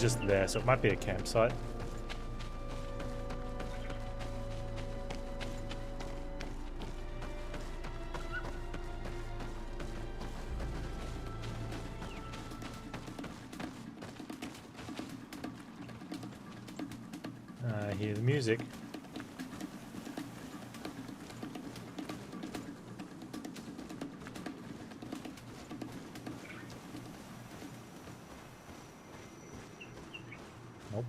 just there, so it might be a campsite. I hear the music. Nope.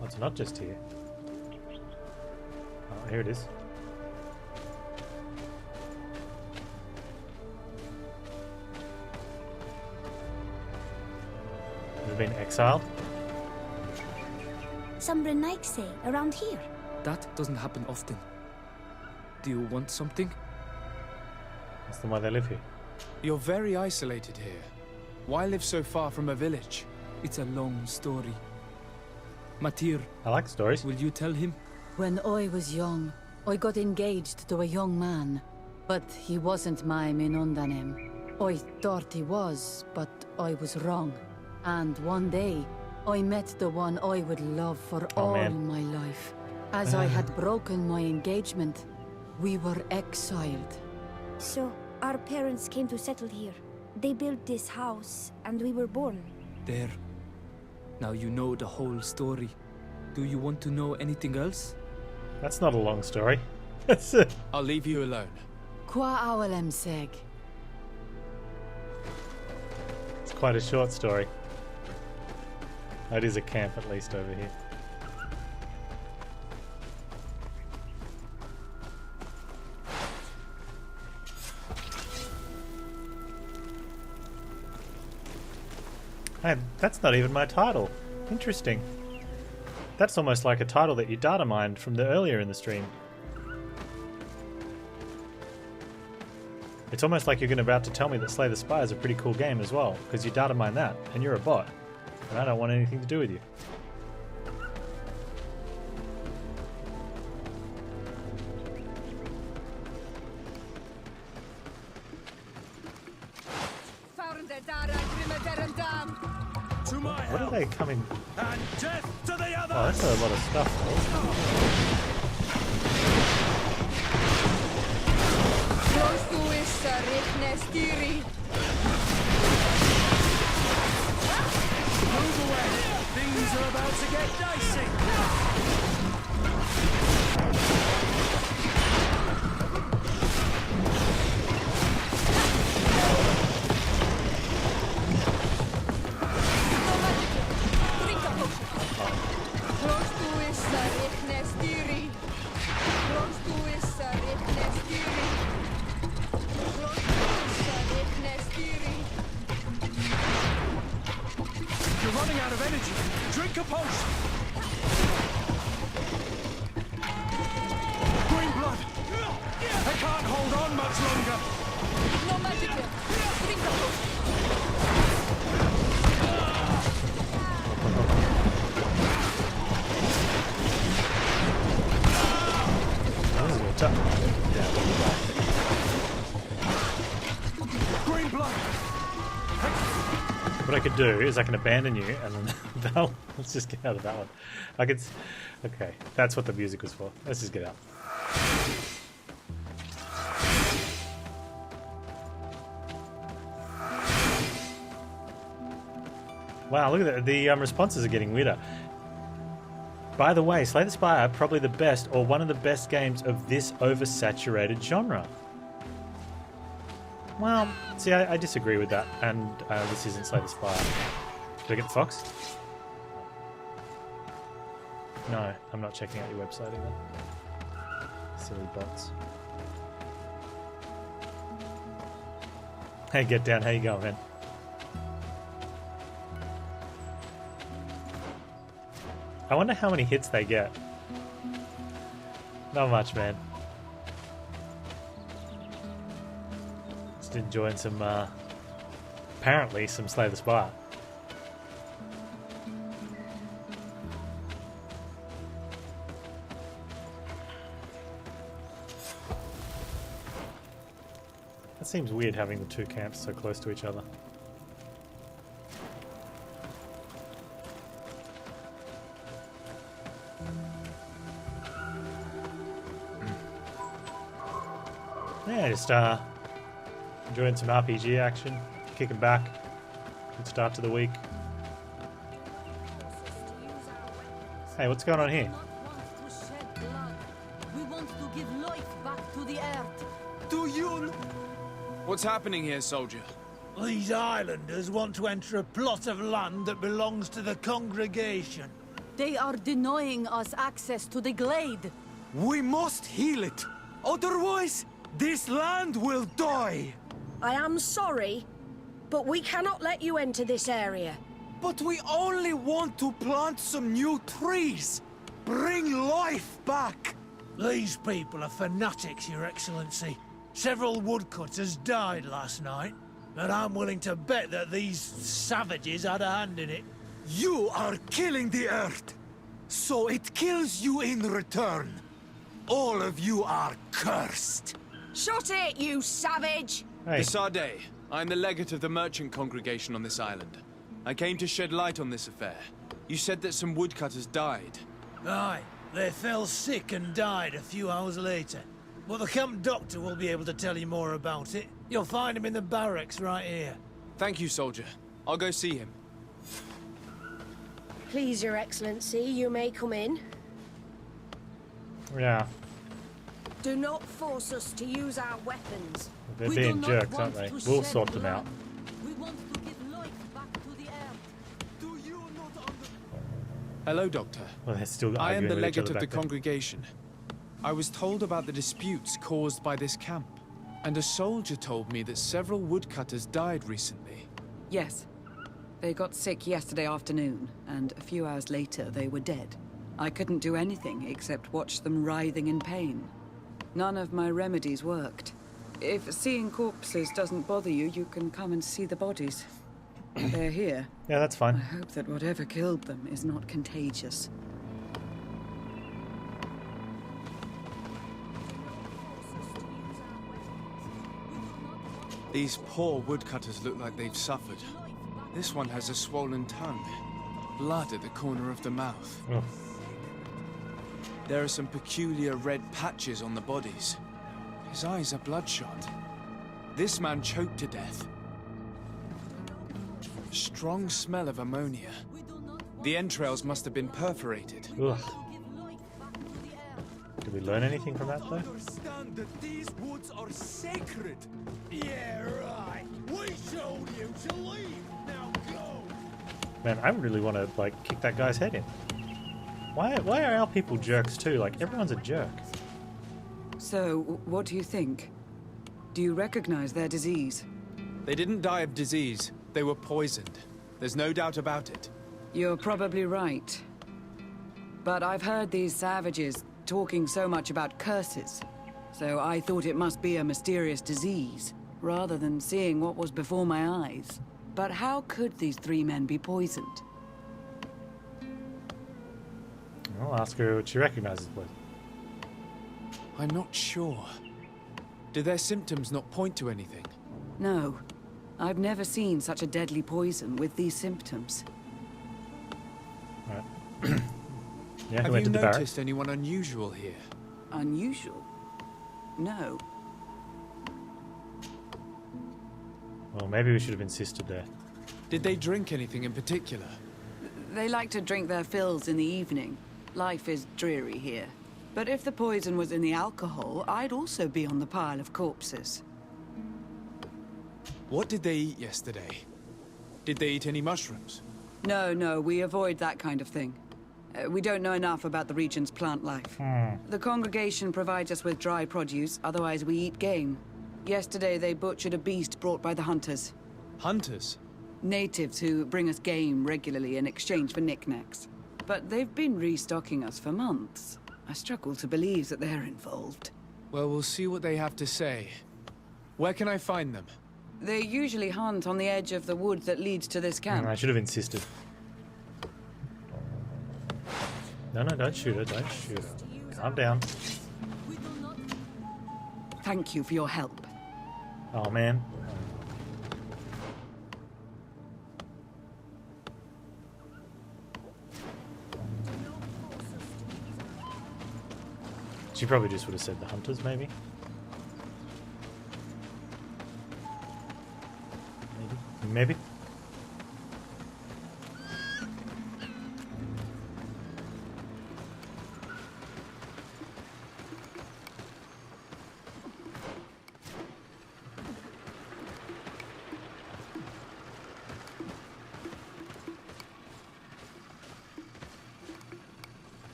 Oh, it's not just here. Oh, here it is. Has it been exiled? Some Renaikse around here. That doesn't happen often. Do you want something? That's the why they live here. You're very isolated here. Why live so far from a village? It's a long story. Matir, I like stories. will you tell him? When I was young, I got engaged to a young man, but he wasn't my Minundanem. I thought he was, but I was wrong. And one day, I met the one I would love for all my life. As I had broken my engagement, we were exiled. So, our parents came to settle here. They built this house, and we were born. There. Now you know the whole story. Do you want to know anything else? That's not a long story. That's it. I'll leave you alone. Qua awalem seg. It's quite a short story. That is a camp at least over here. Hey, that's not even my title. Interesting. That's almost like a title that you data mined from the earlier in the stream. It's almost like you're about to tell me that Slay the Spire is a pretty cool game as well, because you data mine that, and you're a bot. And I don't want anything to do with you. What are they coming? And death to the Oh, that's a lot of stuff. Move away! Things are about to get dicey! You're running out of energy. Drink a potion. Green blood. I can't hold on much longer. No magic here. Drink the potion. Green blood. What I could do is I can abandon you and then that'll, let's just get out of that one. I could, okay, that's what the music was for. Let's just get out. Wow, look at that. The responses are getting weirder. By the way, Slay the Spire, probably the best or one of the best games of this oversaturated genre. Well, see, I disagree with that, and this isn't Slay the Spire. Did I get the fox? No, I'm not checking out your website either. Silly bots. Hey, get down. How you going, man? I wonder how many hits they get. Not much, man. Just enjoying some, apparently some Slay the Spire. That seems weird having the two camps so close to each other. Yeah, just enjoying some RPG action, kicking back. Good start to the week. Hey, what's going on here? We want to give life back to the earth. Do you... What's happening here, soldier? These islanders want to enter a plot of land that belongs to the congregation. They are denying us access to the glade. We must heal it. Otherwise, this land will die. I am sorry, but we cannot let you enter this area. But we only want to plant some new trees. Bring life back. These people are fanatics, Your Excellency. Several woodcutters died last night, and I'm willing to bet that these savages had a hand in it. You are killing the earth, so it kills you in return. All of you are cursed. Shut it, you savage! Hey, Sade, I'm the legate of the merchant congregation on this island. I came to shed light on this affair. You said that some woodcutters died. Aye, they fell sick and died a few hours later. But the camp doctor will be able to tell you more about it. You'll find him in the barracks right here. Thank you, soldier. I'll go see him. Please, Your Excellency, you may come in. yeah, Do not force us to use our weapons. they're We do being not jerks, want aren't they? to We'll shed sort them blood. out. We want to give life back to the earth. Do you not Hello, Doctor. Well, they're still I am arguing the with each legate other of the back there. congregation. I was told about the disputes caused by this camp, and a soldier told me that several woodcutters died recently. Yes. They got sick yesterday afternoon, and a few hours later they were dead. I couldn't do anything except watch them writhing in pain. None of my remedies worked. If seeing corpses doesn't bother you, you can come and see the bodies. They're here. Yeah, that's I fine. hope that whatever killed them is not contagious. These poor woodcutters look like they've suffered. This one has a swollen tongue. Blood at the corner of the mouth. Oh. There are some peculiar red patches on the bodies. His eyes are bloodshot. This man choked to death. A strong smell of ammonia. The entrails must have been perforated. Ugh. Did we learn anything from that, though? understand that these woods are sacred? Yeah, right. We told you to leave. Now go. Man, I really want to, like, kick that guy's head in. Why are our people jerks, too? Like, everyone's a jerk. So, what do you think? Do you recognize their disease? They didn't die of disease. They were poisoned. There's no doubt about it. You're probably right. But I've heard these savages talking so much about curses, so I thought it must be a mysterious disease, rather than seeing what was before my eyes. But how could these three men be poisoned? I'll ask her what she recognizes, please. I'm not sure. Do their symptoms not point to anything? No. I've never seen such a deadly poison with these symptoms. Alright. Yeah, who Have went you to the barracks? noticed anyone unusual here? Unusual? No. Well, maybe we should have insisted there. Did they drink anything in particular? They like to drink their fills in the evening. Life is dreary here. But if the poison was in the alcohol, I'd also be on the pile of corpses. What did they eat yesterday? Did they eat any mushrooms? No, we avoid that kind of thing. We don't know enough about the region's plant life. The congregation provides us with dry produce, otherwise we eat game. Yesterday they butchered a beast brought by the hunters. Hunters? Natives who bring us game regularly in exchange for knickknacks. But they've been restocking us for months. I struggle to believe that they're involved. Well, we'll see what they have to say. Where can I find them? They usually hunt on the edge of the wood that leads to this camp. I should have insisted. No, don't shoot her, don't shoot her. Calm down. Thank you for your help. Oh, man. She probably just would have said the hunters, maybe. Maybe.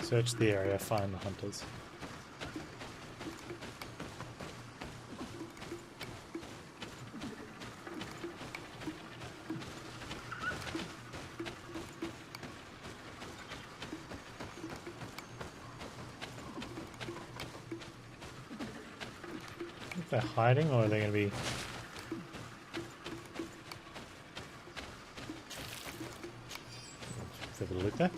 Search the area, find the hunters. If they're hiding, or are they going to be... Is there a loot there?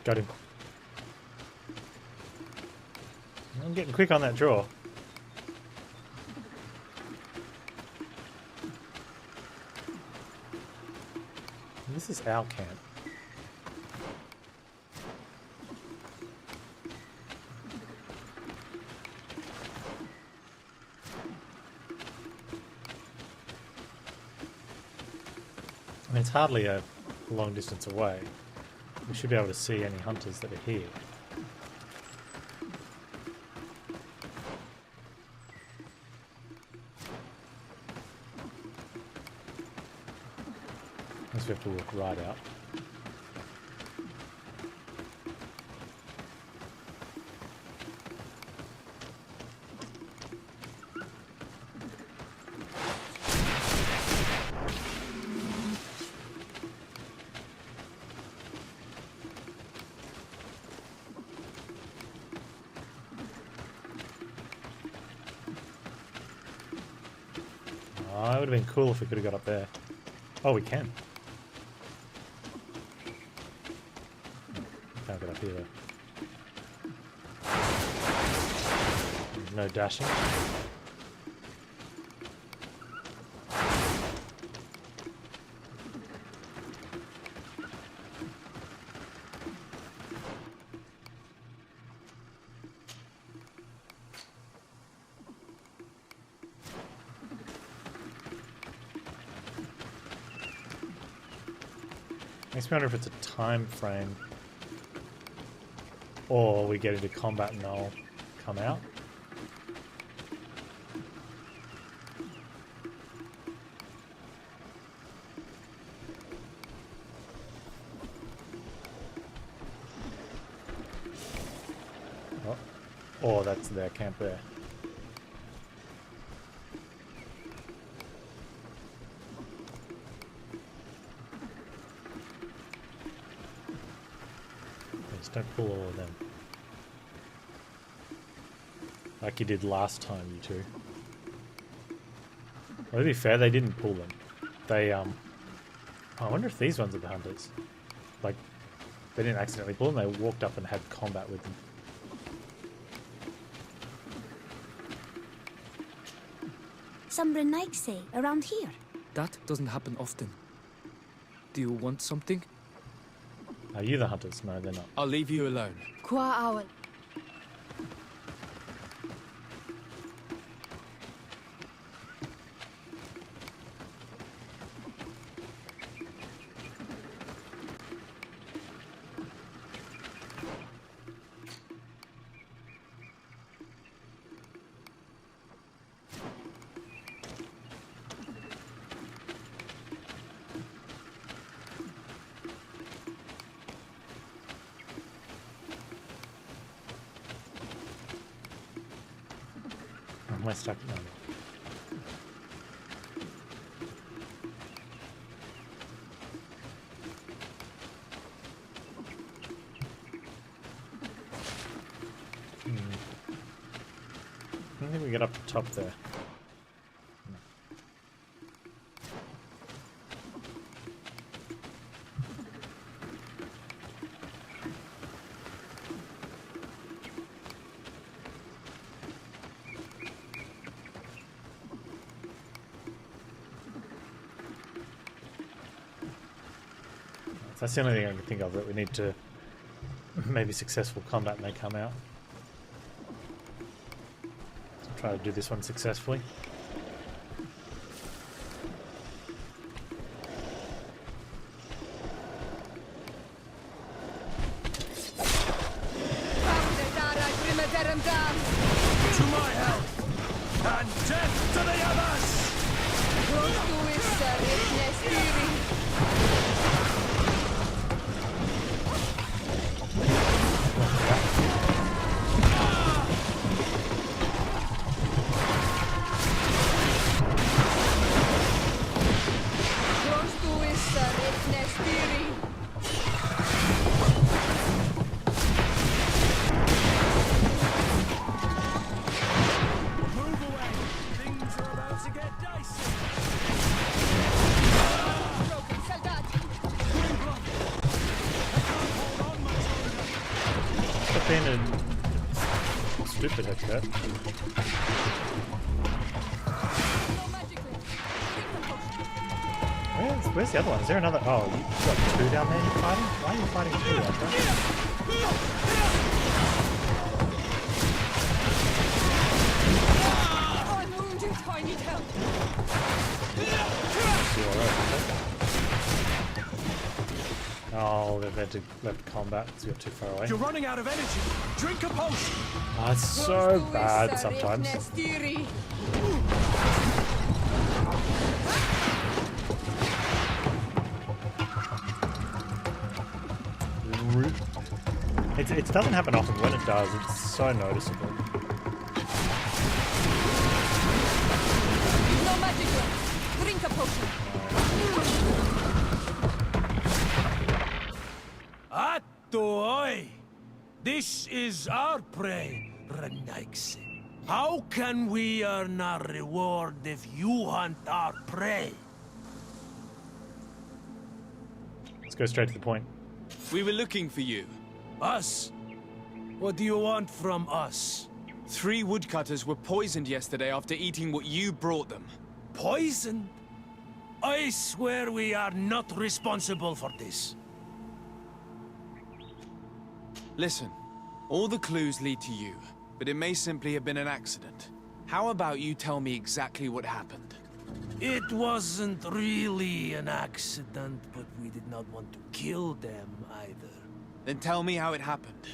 Got him. I'm getting quick on that draw. This is our camp. I mean, it's hardly a long distance away. We should be able to see any hunters that are here. Unless we have to walk right out. Oh, it would have been cool if we could have got up there. Oh, we can. Can't get up here though. No dashing. Makes me wonder if it's a time frame, or we get into combat and they'll come out. Oh, oh, that's their camp there. Don't pull all of them. Like you did last time, you two. Well, to be fair, they didn't pull them. They, I wonder if these ones are the hunters. Like, they didn't accidentally pull them, they walked up and had combat with them. Some Renaigse around here. That doesn't happen often. Do you want something? Are you the hunters? No, they're not. I'll leave you alone. Qua hour. Am I stuck? No. I think we get up the top there. That's the only thing I can think of that we need to... Maybe successful combat may come out. So try to do this one successfully. To my help! And death to the others! Move away! Things are about to get dicey! Stop being a stupid like that. Where's the other one? Is there another? Oh, you got two down there you're fighting? Why are you fighting two like that? I'm wounded. I need help. Oh, they've had to left combat because you're too far away. You're running out of energy! Drink a potion! Oh, it's so bad sometimes. It doesn't happen often. When it does, it's so noticeable. No magic left. Drink a potion. Atoi! This is our prey, Renaix. How can we earn our reward if you hunt our prey? Let's go straight to the point. We were looking for you. Us? What do you want from us? 3 woodcutters were poisoned yesterday after eating what you brought them. Poisoned? I swear we are not responsible for this. Listen, all the clues lead to you, but it may simply have been an accident. How about you tell me exactly what happened? It wasn't really an accident, but we did not want to kill them either. Then tell me how it happened.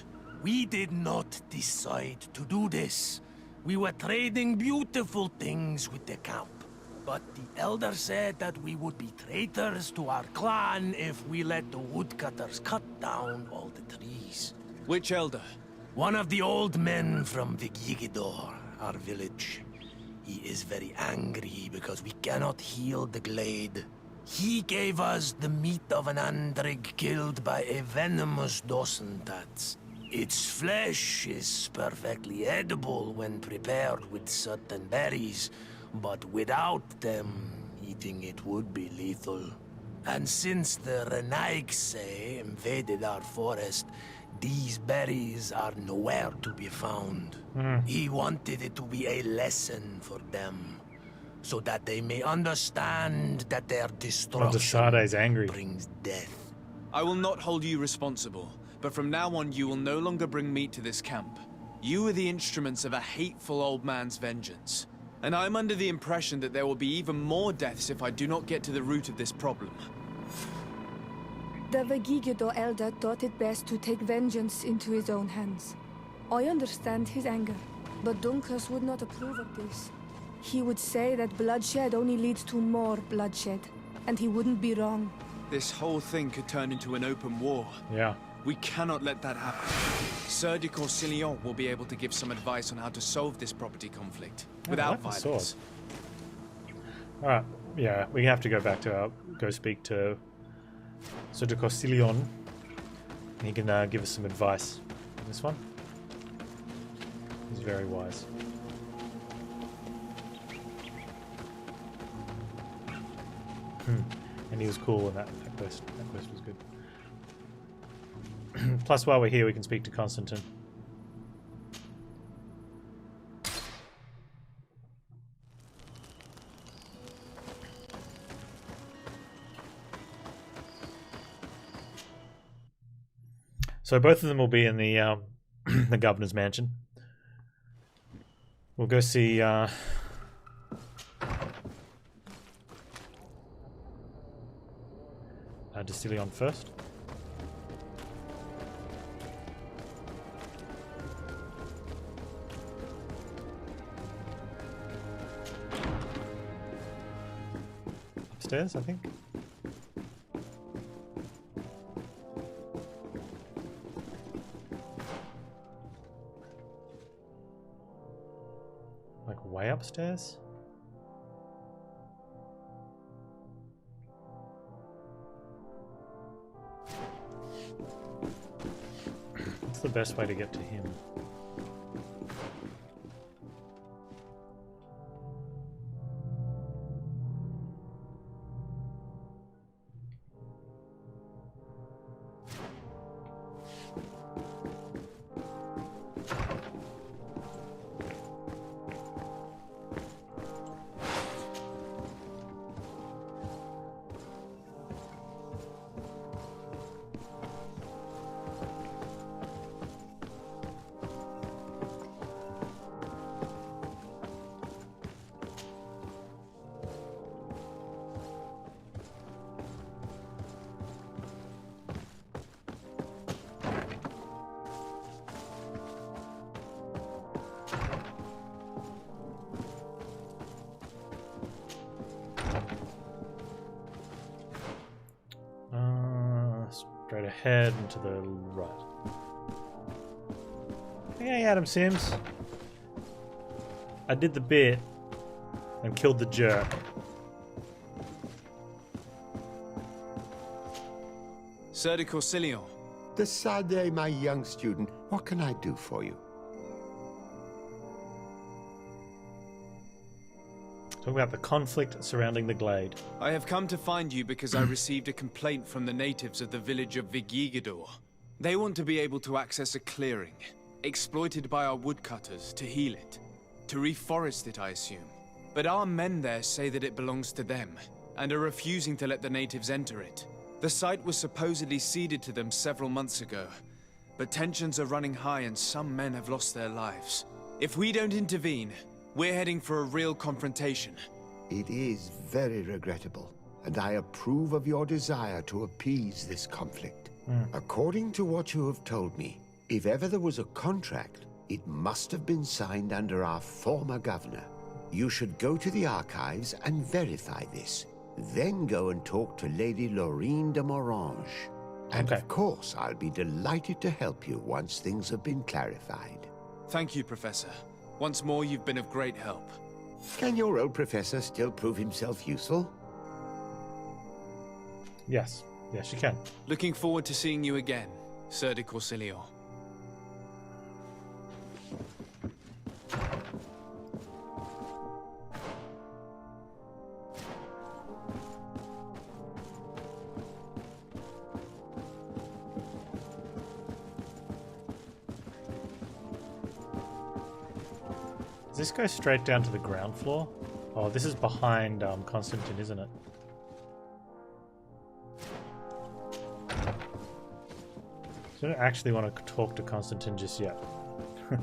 We did not decide to do this. We were trading beautiful things with the camp. But the elder said that we would be traitors to our clan if we let the woodcutters cut down all the trees. Which elder? One of the old men from Vigigidor, our village. He is very angry because we cannot heal the glade. He gave us the meat of an andrig killed by a venomous dosentats. Its flesh is perfectly edible when prepared with certain berries, but without them, eating it would be lethal. And since the Renaix invaded our forest, these berries are nowhere to be found. He wanted it to be a lesson for them, so that they may understand that their destruction is angry. brings death. I will not hold you responsible, but from now on you will no longer bring meat to this camp. You are the instruments of a hateful old man's vengeance. And I'm under the impression that there will be even more deaths if I do not get to the root of this problem. The Vegigido elder thought it best to take vengeance into his own hands. I understand his anger, but Dunkus would not approve of this. He would say that bloodshed only leads to more bloodshed, and he wouldn't be wrong. This whole thing could turn into an open war. Yeah. We cannot let that happen. Sir de Corsillon will be able to give some advice on how to solve this property conflict without violence. Alright, yeah, we have to go back to go speak to Sir de Corsillon. And he can give us some advice on this one. He's very wise. And he was cool in that quest. That quest was good. Plus, while we're here, we can speak to Constantine. So both of them will be in the the governor's mansion. We'll go see Distilleon first. Upstairs, I think. Like way upstairs? What's the best way to get to him? Straight ahead and to the right. Hey, Adam Sims. I did the bit and killed the jerk. Sir de Corsilion. Decidez, my young student. What can I do for you? Talk about the conflict surrounding the glade. I have come to find you because I received a complaint from the natives of the village of Vigigidor. They want to be able to access a clearing, exploited by our woodcutters, to heal it. To reforest it, I assume. But our men there say that it belongs to them, and are refusing to let the natives enter it. The site was supposedly ceded to them several months ago, but tensions are running high and some men have lost their lives. If we don't intervene, we're heading for a real confrontation. It is very regrettable, and I approve of your desire to appease this conflict. According to what you have told me, if ever there was a contract, it must have been signed under our former governor. You should go to the archives and verify this. Then go and talk to Lady Laurine de Morange. And of course, I'll be delighted to help you once things have been clarified. Thank you, Professor. Once more, you've been of great help. Can your old professor still prove himself useful? Yes. Yes, you can. Looking forward to seeing you again, Sir de Corsilion. Does this go straight down to the ground floor? Oh, this is behind Constantine, isn't it? So I don't actually want to talk to Constantine just yet. Are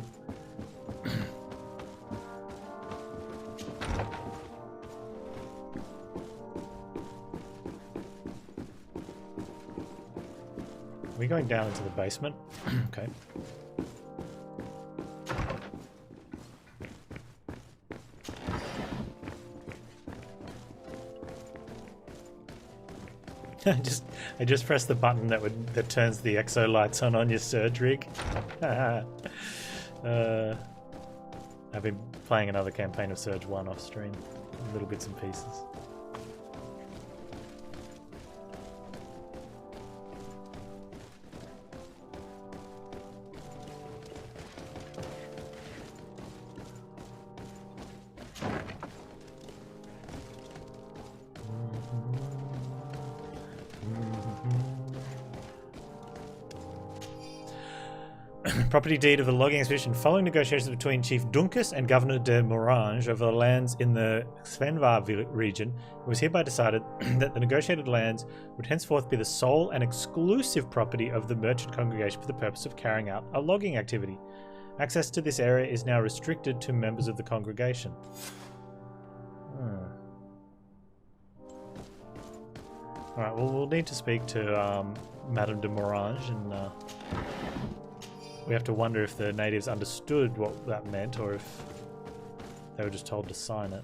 we going down into the basement? Okay. I just pressed the button that turns the exo lights on your Surge rig. I've been playing another campaign of Surge 1 off stream, little bits and pieces. property deed of the logging expedition. Following negotiations between Chief Dunkus and Governor de Morange over the lands in the Svenvar region, it was hereby decided that the negotiated lands would henceforth be the sole and exclusive property of the merchant congregation for the purpose of carrying out a logging activity. Access to this area is now restricted to members of the congregation. Alright, well, we'll need to speak to Madame de Morange, and we have to wonder if the natives understood what that meant, or if they were just told to sign it.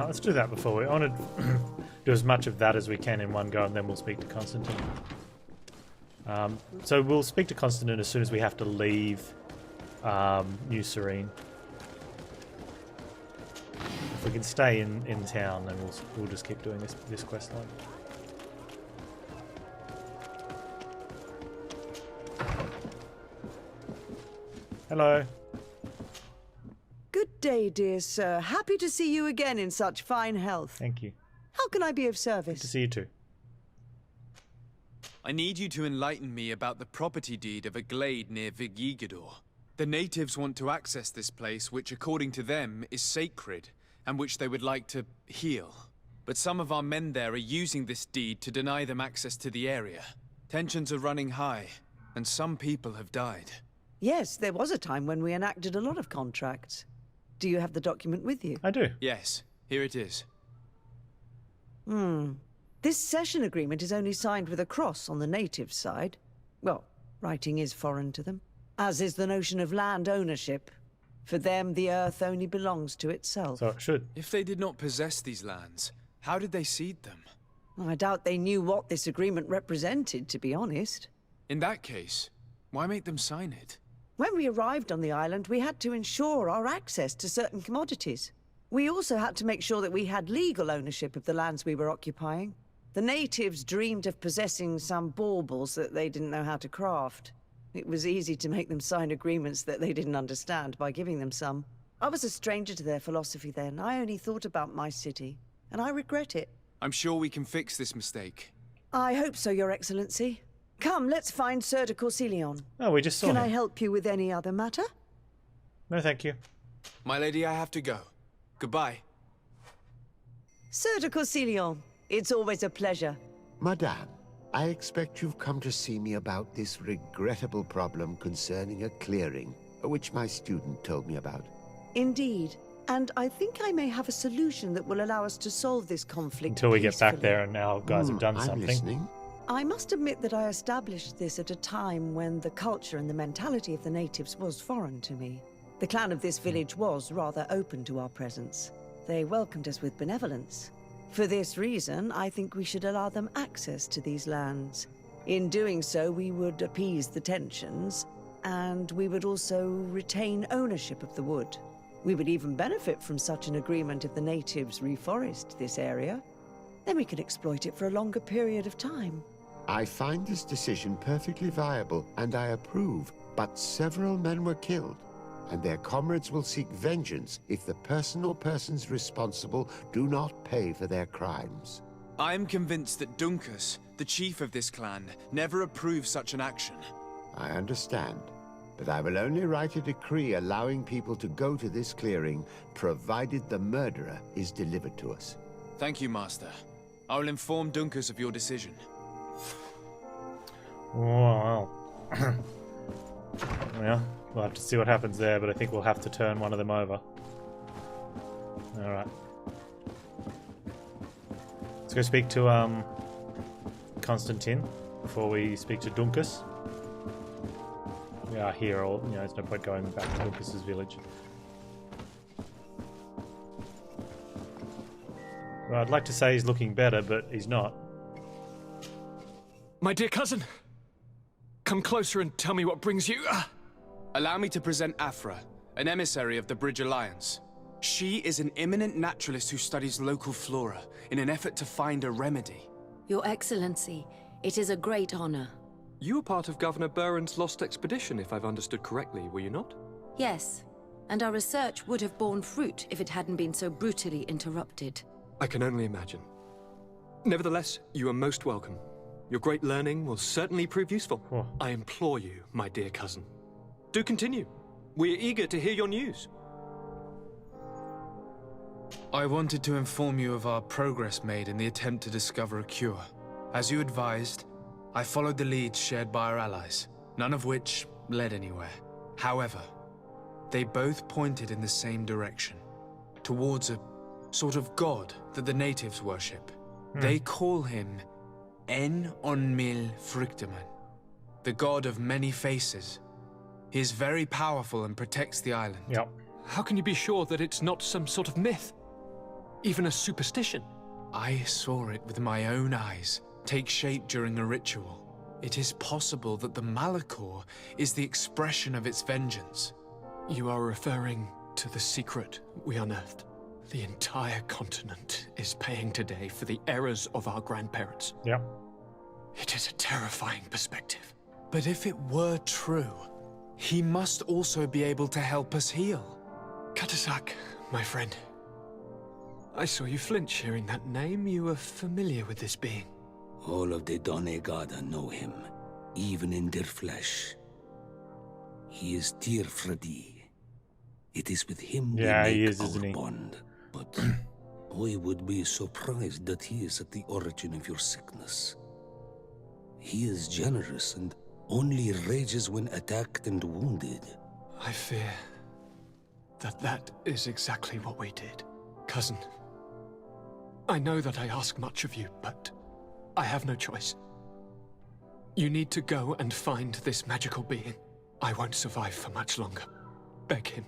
Let's do that before we... I want to do as much of that as we can in one go, and then we'll speak to Constantine. So we'll speak to Constantine as soon as we have to leave New Serene. If we can stay in town, then we'll just keep doing this quest line. Hello. Good day, dear sir. Happy to see you again in such fine health. Thank you. How can I be of service? Good to see you too. I need you to enlighten me about the property deed of a glade near Vigigidor. The natives want to access this place, which according to them is sacred, and which they would like to heal. But some of our men there are using this deed to deny them access to the area. Tensions are running high, and some people have died. Yes, there was a time when we enacted a lot of contracts. Do you have the document with you? I do. Yes, here it is. This cession agreement is only signed with a cross on the native side. Well, writing is foreign to them, as is the notion of land ownership. For them, the earth only belongs to itself. So it should. If they did not possess these lands, how did they cede them? I doubt they knew what this agreement represented, to be honest. In that case, why make them sign it? When we arrived on the island, we had to ensure our access to certain commodities. We also had to make sure that we had legal ownership of the lands we were occupying. The natives dreamed of possessing some baubles that they didn't know how to craft. It was easy to make them sign agreements that they didn't understand by giving them some. I was a stranger to their philosophy then. I only thought about my city, and I regret it. I'm sure we can fix this mistake. I hope so, Your Excellency. Come, let's find Sir de Corsilion. Oh, we just saw him. Can I help you with any other matter? No, thank you. My lady, I have to go. Goodbye. Sir de Corsilion, it's always a pleasure. Madame, I expect you've come to see me about this regrettable problem concerning a clearing, which my student told me about. Indeed. And I think I may have a solution that will allow us to solve this conflict Until we get back there and our guys have done I'm something. Listening. I must admit that I established this at a time when the culture and the mentality of the natives was foreign to me. The clan of this village was rather open to our presence. They welcomed us with benevolence. For this reason, I think we should allow them access to these lands. In doing so, we would appease the tensions, and we would also retain ownership of the wood. We would even benefit from such an agreement if the natives reforest this area. Then we could exploit it for a longer period of time. I find this decision perfectly viable, and I approve, but several men were killed, and their comrades will seek vengeance if the person or persons responsible do not pay for their crimes. I am convinced that Dunkus, the chief of this clan, never approved such an action. I understand, but I will only write a decree allowing people to go to this clearing, provided the murderer is delivered to us. Thank you, Master. I will inform Dunkus of your decision. Well, yeah, we'll have to see what happens there, but I think we'll have to turn one of them over. Alright. Let's go speak to Constantine before we speak to Dunkus. We are here, or there's no point going back to Dunkus's village. Well, I'd like to say he's looking better, but he's not. My dear cousin, come closer and tell me what brings you. Allow me to present Afra, an emissary of the Bridge Alliance. She is an eminent naturalist who studies local flora in an effort to find a remedy. Your Excellency, it is a great honor. You were part of Governor Buren's lost expedition, if I've understood correctly, were you not? Yes, and our research would have borne fruit if it hadn't been so brutally interrupted. I can only imagine. Nevertheless, you are most welcome. Your great learning will certainly prove useful. Oh. I implore you, my dear cousin. Do continue. We are eager to hear your news. I wanted to inform you of our progress made in the attempt to discover a cure. As you advised, I followed the leads shared by our allies, none of which led anywhere. However, they both pointed in the same direction, towards a sort of god that the natives worship. They call him En-on-mil Frichteman, the god of many faces. He is very powerful and protects the island. Yep. How can you be sure that it's not some sort of myth? Even a superstition? I saw it with my own eyes take shape during a ritual. It is possible that the Malachor is the expression of its vengeance. You are referring to the secret we unearthed. The entire continent is paying today for the errors of our grandparents. Yep. It is a terrifying perspective. But if it were true, he must also be able to help us heal. Katasak, my friend. I saw you flinch hearing that name. You were familiar with this being. All of the Donegada know him, even in their flesh. He is Tirfradi. It is with him we make our bond. But I would be surprised that he is at the origin of your sickness. He is generous and only rages when attacked and wounded. I fear that is exactly what we did. Cousin, I know that I ask much of you, but I have no choice. You need to go and find this magical being. I won't survive for much longer. Beg him.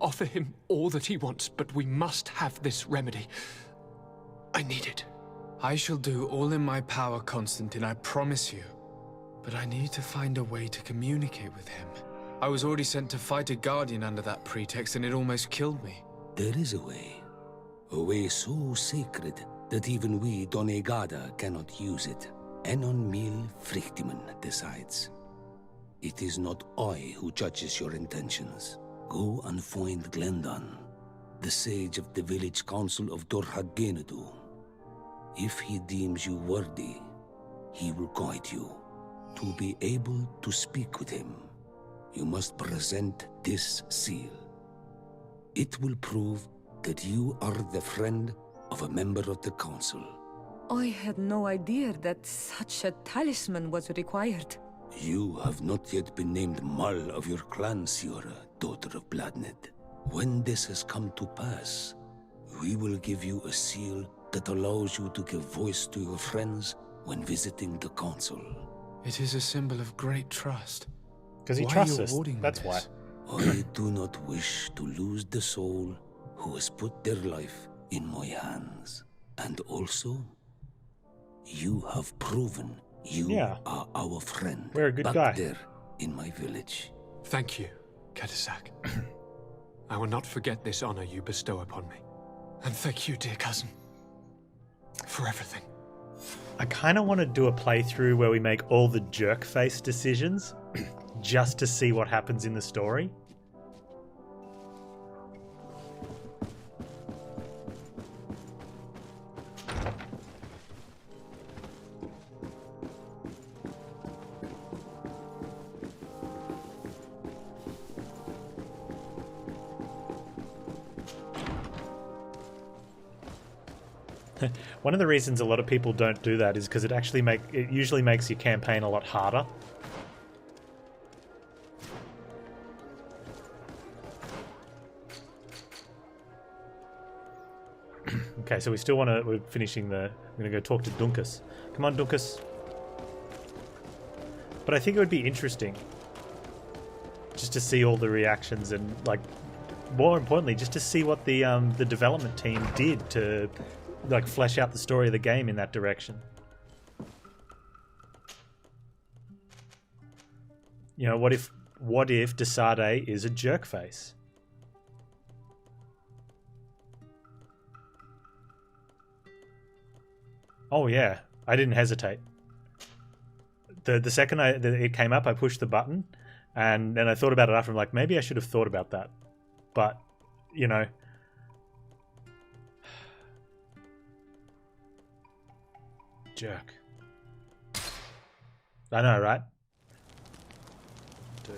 Offer him all that he wants, but we must have this remedy. I need it. I shall do all in my power, Constantine, I promise you. But I need to find a way to communicate with him. I was already sent to fight a guardian under that pretext, and it almost killed me. There is a way so sacred that even we Donegada cannot use it. En-on-mil Frichteman decides. It is not I who judges your intentions. Go and find Glendan, the sage of the village council of Dorhagenadu. If he deems you worthy, he will guide you. To be able to speak with him, you must present this seal. It will prove that you are the friend of a member of the council. I had no idea that such a talisman was required. You have not yet been named Mal of your clan, Siora, daughter of Bladned. When this has come to pass, we will give you a seal that allows you to give voice to your friends when visiting the council. It is a symbol of great trust. Because he trusts us, that's why. I do not wish to lose the soul who has put their life in my hands. And also, you have proven you are our friend. We're a good back guy. There in my village. Thank you, Katasak. I will not forget this honor you bestow upon me. And thank you, dear cousin, for everything. I kind of want to do a playthrough where we make all the jerk face decisions just to see what happens in the story. One of the reasons a lot of people don't do that is because it usually makes your campaign a lot harder. Okay, so we're finishing we're gonna go talk to Dunkus. Come on, Dunkus. But I think it would be interesting just to see all the reactions and, like, more importantly, just to see what the development team did to, like, flesh out the story of the game in that direction. You know, what if Desade is a jerk face? Oh yeah, I didn't hesitate. The second it came up, I pushed the button, and then I thought about it after. I'm like, maybe I should have thought about that, but you know, jerk. I know, right? Dude.